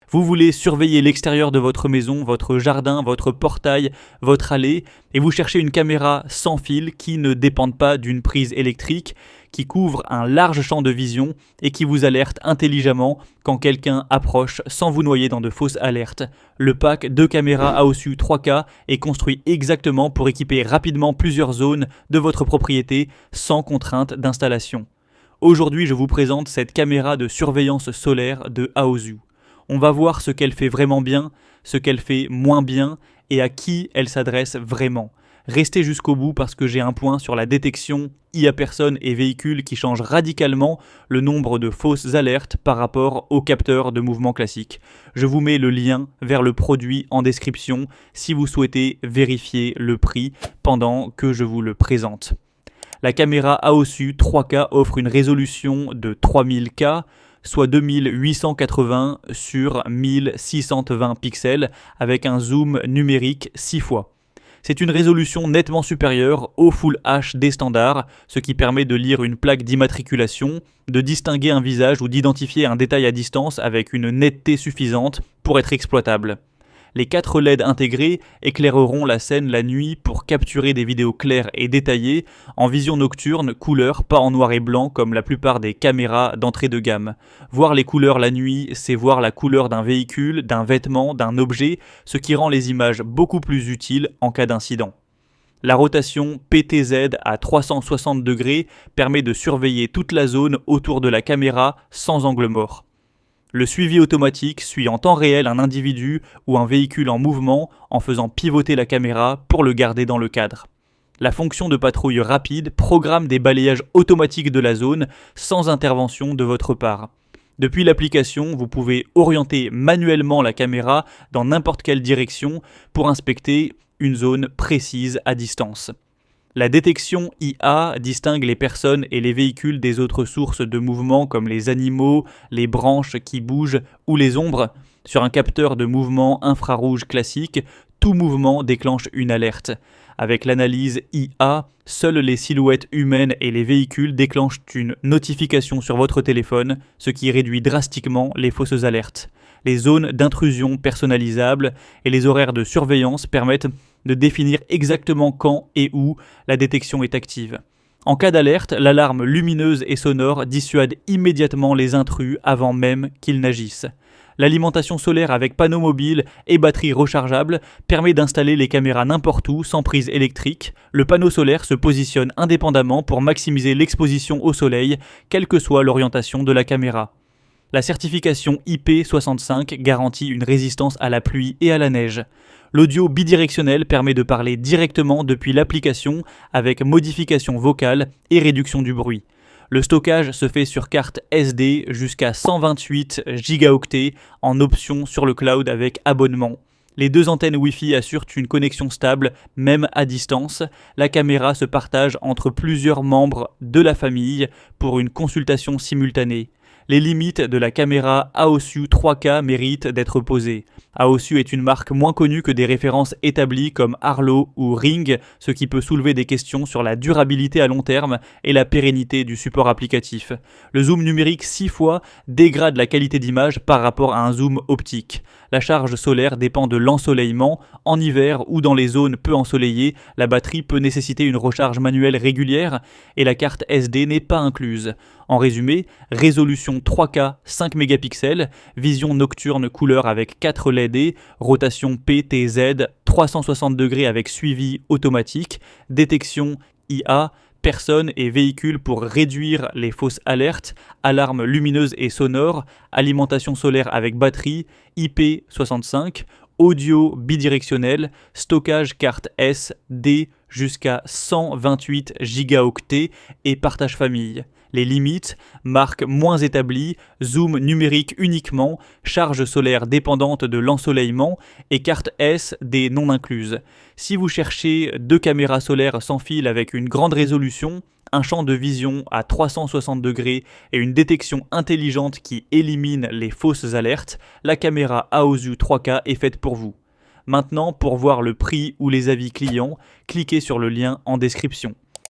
Vous voulez surveiller l'extérieur de votre maison, votre jardin, votre portail, votre allée, et vous cherchez une caméra sans fil qui ne dépende pas d'une prise électrique, qui couvre un large champ de vision et qui vous alerte intelligemment quand quelqu'un approche sans vous noyer dans de fausses alertes. Le pack de caméras AOSU 3K est construit exactement pour équiper rapidement plusieurs zones de votre propriété sans contrainte d'installation. Aujourd'hui, je vous présente cette caméra de surveillance solaire de AOSU. On va voir ce qu'elle fait vraiment bien, ce qu'elle fait moins bien et à qui elle s'adresse vraiment. Restez jusqu'au bout parce que j'ai un point sur la détection IA personnes et véhicules qui change radicalement le nombre de fausses alertes par rapport aux capteurs de mouvement classiques. Je vous mets le lien vers le produit en description si vous souhaitez vérifier le prix pendant que je vous le présente. La caméra AOSU 3K offre une résolution de 3000K, soit 2880 sur 1620 pixels avec un zoom numérique 6 fois. C'est une résolution nettement supérieure au Full HD standard, ce qui permet de lire une plaque d'immatriculation, de distinguer un visage ou d'identifier un détail à distance avec une netteté suffisante pour être exploitable. Les 4 LED intégrés éclaireront la scène la nuit pour capturer des vidéos claires et détaillées en vision nocturne, couleur, pas en noir et blanc comme la plupart des caméras d'entrée de gamme. Voir les couleurs la nuit, c'est voir la couleur d'un véhicule, d'un vêtement, d'un objet, ce qui rend les images beaucoup plus utiles en cas d'incident. La rotation PTZ à 360 degrés permet de surveiller toute la zone autour de la caméra sans angle mort. Le suivi automatique suit en temps réel un individu ou un véhicule en mouvement en faisant pivoter la caméra pour le garder dans le cadre. La fonction de patrouille rapide programme des balayages automatiques de la zone sans intervention de votre part. Depuis l'application, vous pouvez orienter manuellement la caméra dans n'importe quelle direction pour inspecter une zone précise à distance. La détection IA distingue les personnes et les véhicules des autres sources de mouvement comme les animaux, les branches qui bougent ou les ombres. Sur un capteur de mouvement infrarouge classique, tout mouvement déclenche une alerte. Avec l'analyse IA, seules les silhouettes humaines et les véhicules déclenchent une notification sur votre téléphone, ce qui réduit drastiquement les fausses alertes. Les zones d'intrusion personnalisables et les horaires de surveillance permettent de définir exactement quand et où la détection est active. En cas d'alerte, l'alarme lumineuse et sonore dissuade immédiatement les intrus avant même qu'ils n'agissent. L'alimentation solaire avec panneau mobile et batterie rechargeable permet d'installer les caméras n'importe où sans prise électrique. Le panneau solaire se positionne indépendamment pour maximiser l'exposition au soleil, quelle que soit l'orientation de la caméra. La certification IP65 garantit une résistance à la pluie et à la neige. L'audio bidirectionnel permet de parler directement depuis l'application avec modification vocale et réduction du bruit. Le stockage se fait sur carte SD jusqu'à 128 gigaoctets en option sur le cloud avec abonnement. Les 2 antennes Wi-Fi assurent une connexion stable, même à distance. La caméra se partage entre plusieurs membres de la famille pour une consultation simultanée. Les limites de la caméra AOSU 3K méritent d'être posées. AOSU est une marque moins connue que des références établies comme Arlo ou Ring, ce qui peut soulever des questions sur la durabilité à long terme et la pérennité du support applicatif. Le zoom numérique 6 fois dégrade la qualité d'image par rapport à un zoom optique. La charge solaire dépend de l'ensoleillement. En hiver ou dans les zones peu ensoleillées, la batterie peut nécessiter une recharge manuelle régulière et la carte SD n'est pas incluse. En résumé, résolution 3K 5 mégapixels, vision nocturne couleur avec 4 LED, rotation PTZ 360 degrés avec suivi automatique, détection IA, personnes et véhicules pour réduire les fausses alertes, alarme lumineuse et sonore, alimentation solaire avec batterie, IP65, audio bidirectionnel, stockage carte SD jusqu'à 128 gigaoctets et partage famille. Les limites, marque moins établie, zoom numérique uniquement, charge solaire dépendante de l'ensoleillement et carte SD non incluse. Si vous cherchez 2 caméras solaires sans fil avec une grande résolution, un champ de vision à 360 degrés et une détection intelligente qui élimine les fausses alertes, la caméra AOSU 3K est faite pour vous. Maintenant, pour voir le prix ou les avis clients, cliquez sur le lien en description.